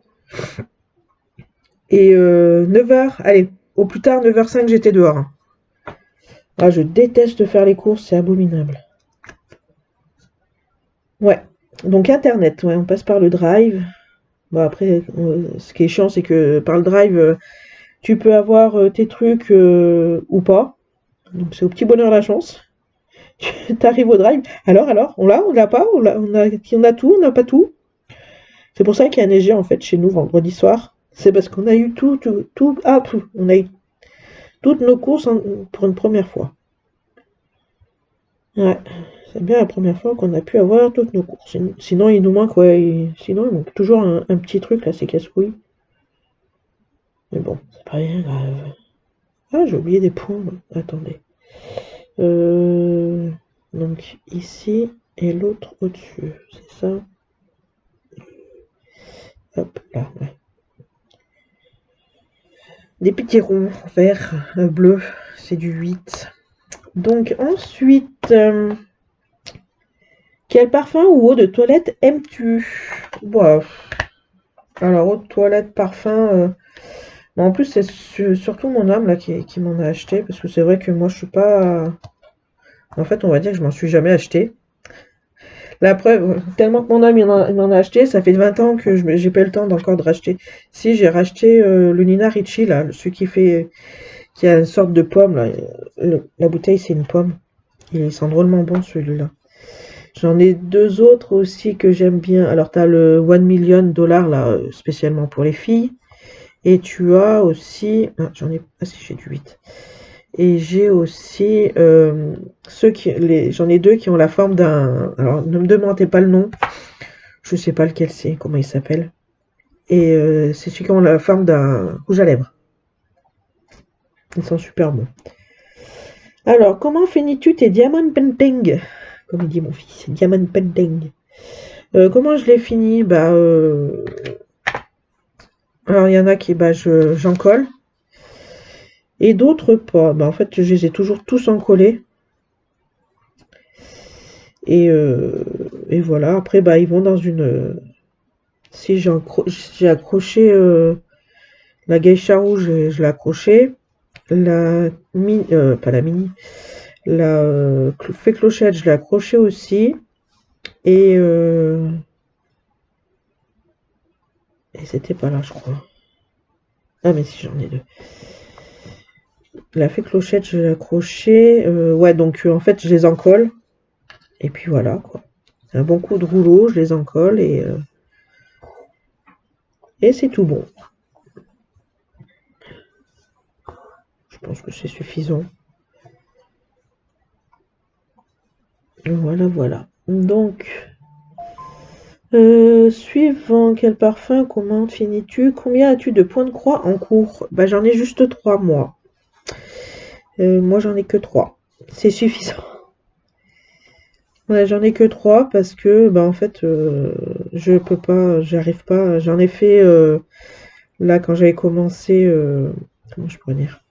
Speaker 1: Et 9h, allez, au plus tard, 9h05, j'étais dehors, hein. Ah, je déteste faire les courses, c'est abominable. Ouais. Donc, Internet, ouais, on passe par le Drive. Bon, après, ce qui est chiant, c'est que par le Drive, tu peux avoir tes trucs ou pas. Donc, c'est au petit bonheur la chance. Tu arrives au Drive. Alors, on l'a pas, on a tout, on n'a pas tout. C'est pour ça qu'il y a neigé, en fait, chez nous, vendredi soir. C'est parce qu'on a eu tout, on a eu toutes nos courses pour une première fois. Ouais, c'est bien la première fois qu'on a pu avoir toutes nos courses. Sinon, il nous manque, ouais, sinon, il manque toujours un petit truc, là, c'est casse-couilles. Mais bon, c'est pas bien grave. Ah, j'ai oublié des points, moi. Attendez. Euh, donc, ici, et l'autre au-dessus, c'est ça? Hop, là, ouais. Des petits ronds verts, bleus, c'est du 8. Donc, ensuite, quel parfum ou eau de toilette aimes-tu? Bon, alors, eau de toilette, parfum. En plus, c'est surtout mon âme là qui m'en a acheté, parce que c'est vrai que moi je suis pas. En fait, on va dire que je m'en suis jamais acheté. La preuve, tellement que mon âme il m'en a acheté, ça fait 20 ans que j'ai pas eu le temps d'encore de racheter. Si, j'ai racheté le Nina Ricci là, celui qui a une sorte de pomme là. La bouteille c'est une pomme. Il sent drôlement bon celui-là. J'en ai deux autres aussi que j'aime bien. Alors t'as le 1 million$ là, spécialement pour les filles. Et tu as aussi. Ah, ah si, j'ai du 8. Et j'ai aussi j'en ai deux qui ont la forme d'un. Alors ne me demandez pas le nom. Je sais pas lequel c'est, comment il s'appelle. Et c'est celui qui a la forme d'un rouge à lèvres. Ils sont super bons. Alors, comment finis-tu tes diamond painting? Comme il dit mon fils, diamond painting. Comment je les finis? Alors il y en a qui j'en colle. Et d'autres pas. En fait, je les ai toujours tous encollés. Et voilà. Après, ils vont dans une. Si j'ai accroché la geisha rouge, je l'ai accroché. La mini, pas la mini. La fée clochette, je l'ai accroché aussi. Et c'était pas là, je crois. Ah mais si, j'en ai deux. La fée clochette, je l'ai accroché. Ouais, donc en fait, je les encolle. Et puis voilà, quoi. Un bon coup de rouleau, je les encolle et c'est tout bon. Je pense que c'est suffisant. Voilà, voilà. Donc, suivant quel parfum, comment finis-tu? Combien as-tu de points de croix en cours? Bah, j'en ai juste 3, moi. Moi, j'en ai que 3. C'est suffisant. Ouais, j'en ai que 3 parce que, bah, en fait, je peux pas, j'arrive pas. J'en ai fait, là, quand j'avais commencé, comment je pourrais dire?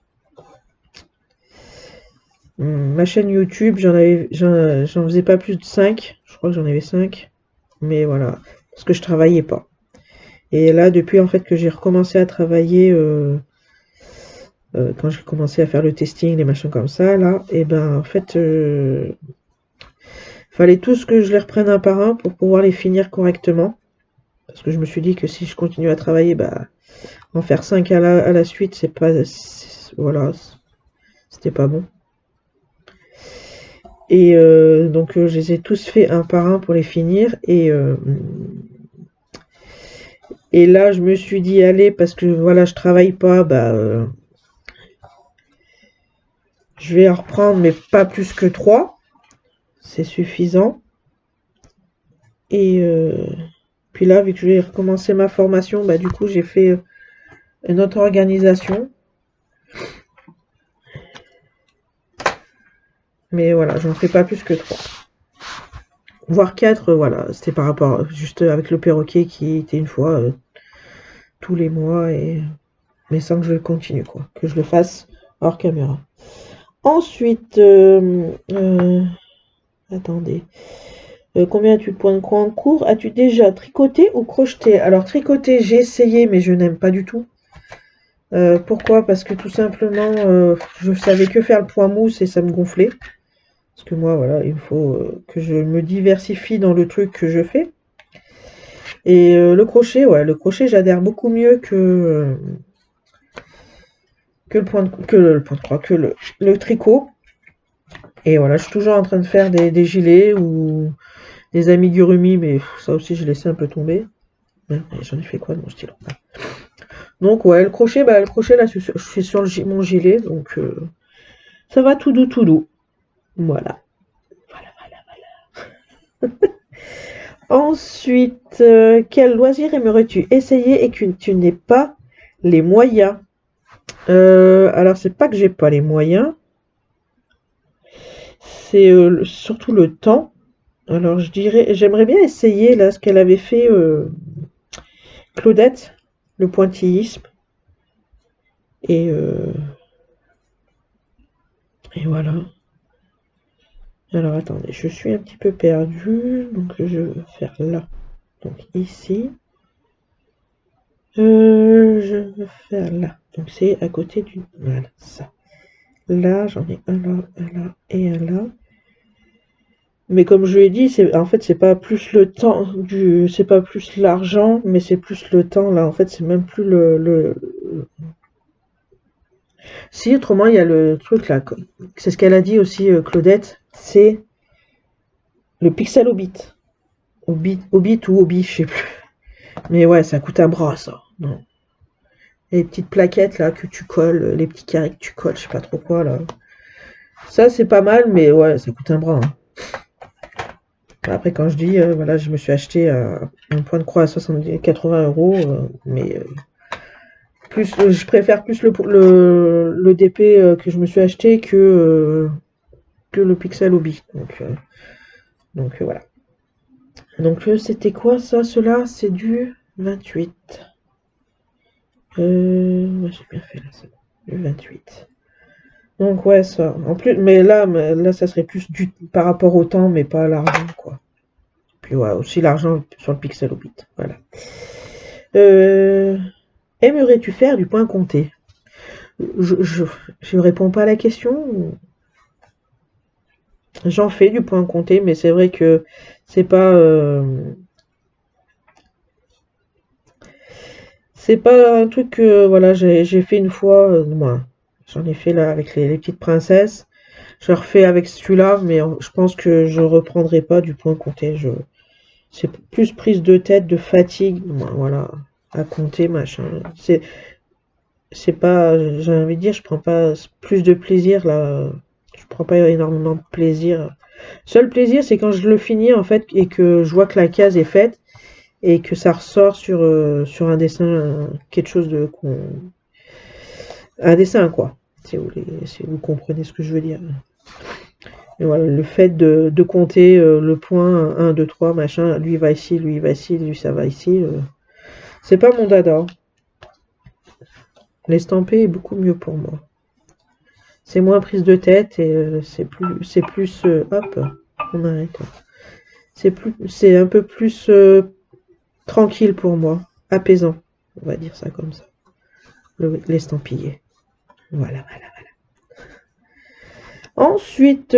Speaker 1: Ma chaîne YouTube, j'en faisais pas plus de 5. Je crois que j'en avais 5. Mais voilà, parce que je travaillais pas. Et là, depuis en fait que j'ai recommencé à travailler, quand j'ai commencé à faire le testing, les machins comme ça, là, et ben en fait, fallait tous que je les reprenne un par un pour pouvoir les finir correctement. Parce que je me suis dit que si je continue à travailler, bah, en faire 5 à la suite, c'est pas, voilà, c'était pas bon. Et donc je les ai tous fait un par un pour les finir. Et là, je me suis dit, allez, parce que voilà, je travaille pas, bah, je vais en reprendre, mais pas plus que 3. C'est suffisant. Et puis là, vu que je vais recommencer ma formation, bah, du coup, j'ai fait une autre organisation. Mais voilà, j'en fais pas plus que 3. Voire 4, voilà. C'était par rapport, juste avec le perroquet qui était une fois tous les mois. Mais sans que je le continue, quoi. Que je le fasse hors caméra. Ensuite, attendez. Combien as-tu de points de croix en cours? As-tu déjà tricoté ou crocheté? Alors, tricoter, j'ai essayé, mais je n'aime pas du tout. Pourquoi? Parce que tout simplement, je savais que faire le point mousse et ça me gonflait. Parce que moi, voilà, il faut que je me diversifie dans le truc que je fais. Et le crochet, ouais, le crochet, j'adhère beaucoup mieux que le point de croix, que le tricot. Et voilà, je suis toujours en train de faire des gilets ou des amigurumi, mais ça aussi, j'ai laissé un peu tomber. J'en ai fait quoi de mon stylo? Donc ouais, le crochet là, je suis sur mon gilet, donc ça va tout doux, tout doux. Voilà. Voilà, voilà, voilà. Ensuite, quel loisir aimerais-tu essayer et que tu n'aies pas les moyens? Alors c'est pas que j'ai pas les moyens, c'est surtout le temps. Alors je dirais, j'aimerais bien essayer là ce qu'elle avait fait, Claudette, le pointillisme. Et, euh, et voilà. Alors attendez, je suis un petit peu perdue, donc je vais faire là. Donc ici. Je vais faire là. Donc c'est à côté du... Voilà, ça. Là, j'en ai un là et un là. Mais comme je l'ai dit, en fait c'est pas plus le temps c'est pas plus l'argent, mais c'est plus le temps là. En fait, c'est même plus Si autrement il y a le truc là. C'est ce qu'elle a dit aussi, Claudette. C'est le pixel au bit. Au bit ou au bit, je sais plus. Mais ouais, ça coûte un bras ça. Non. Et les petites plaquettes là que tu colles, les petits carrés que tu colles, je sais pas trop quoi là. Ça c'est pas mal, mais ouais, ça coûte un bras, hein. Après, quand je dis, voilà, je me suis acheté un point de croix à 80 €, mais je préfère plus le DP que je me suis acheté que le Pixel Hobby. Donc voilà. Donc c'était quoi ça? Cela, c'est du 28. Ouais, j'ai bien fait là, c'est bon. Du 28. Donc ouais, ça. En plus, mais là, ça serait plus par rapport au temps, mais pas à l'argent, quoi. Puis ouais, aussi l'argent sur le Pixel Hobbit. Voilà. Aimerais-tu faire du point compté? Je réponds pas à la question. J'en fais du point compté, mais c'est vrai que c'est pas C'est pas un truc que voilà, j'ai fait une fois, moi. J'en ai fait là avec les petites princesses. Je refais avec celui-là, mais je pense que je reprendrai pas du point compté. C'est plus prise de tête, de fatigue, voilà, à compter, machin. C'est pas, j'ai envie de dire, je prends pas plus de plaisir là. Je prends pas énormément de plaisir. Seul plaisir, c'est quand je le finis en fait et que je vois que la case est faite et que ça ressort sur un dessin, quelque chose de un dessin quoi. Si vous comprenez ce que je veux dire. Et voilà, le fait de compter le point 1, 2, 3, machin, lui va ici, lui va ici, lui ça va ici, c'est pas mon dada. L'estamper est beaucoup mieux pour moi. C'est moins prise de tête et c'est plus hop, on arrête. C'est un peu plus tranquille pour moi, apaisant, on va dire ça comme ça. L'estampiller. Voilà, voilà, voilà. Ensuite,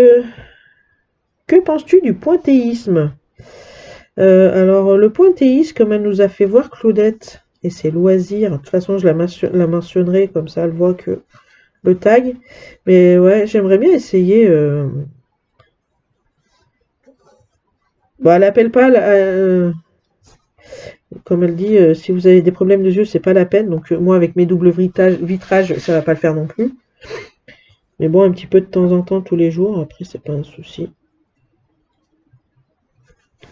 Speaker 1: que penses-tu du pointéisme? Alors, le pointéisme, comme elle nous a fait voir Claudette et ses loisirs, de toute façon, je la mentionnerai, comme ça, elle voit que le tag. Mais ouais, j'aimerais bien essayer. Bon, elle appelle pas, comme elle dit, si vous avez des problèmes de yeux, c'est pas la peine. Donc, moi, avec mes doubles vitrages, ça va pas le faire non plus. Mais bon, un petit peu de temps en temps, tous les jours, après, c'est pas un souci.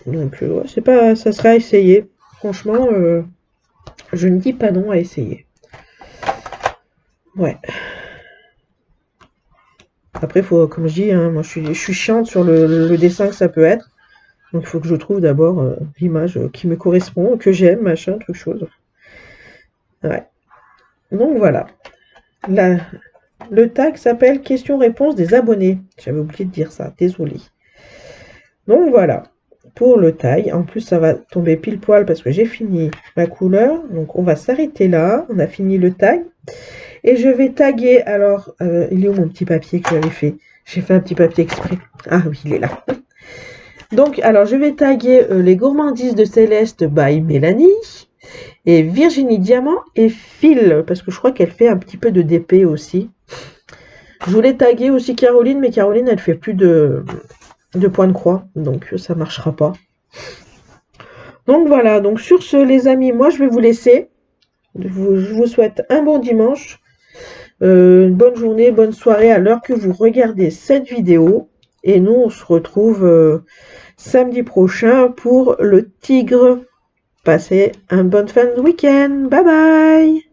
Speaker 1: Donc, ouais, c'est pas, ça sera à essayer. Franchement, je ne dis pas non à essayer. Ouais. Après, faut, comme je dis, hein, moi, je suis chiante sur le dessin que ça peut être. Donc, il faut que je trouve d'abord l'image qui me correspond, que j'aime, machin, truc chose. Ouais. Donc, voilà. Le tag s'appelle questions-réponses des abonnés. J'avais oublié de dire ça, désolé. Donc, voilà. Pour le tag, en plus, ça va tomber pile poil parce que j'ai fini ma couleur. Donc, on va s'arrêter là. On a fini le tag. Et je vais taguer, alors, il est où mon petit papier que j'avais fait? J'ai fait un petit papier exprès. Ah oui, il est là. Donc, alors, je vais taguer les gourmandises de Céleste by Mélanie, et Virginie Diamant et Phil, parce que je crois qu'elle fait un petit peu de DP aussi. Je voulais taguer aussi Caroline, mais Caroline, elle fait plus de points de croix, donc ça marchera pas. Donc voilà, donc sur ce, les amis, moi, je vais vous laisser. Je vous souhaite un bon dimanche. Une bonne journée, bonne soirée à l'heure que vous regardez cette vidéo. Et nous, on se retrouve samedi prochain pour le tigre. Passez un bon fin de week-end. Bye bye!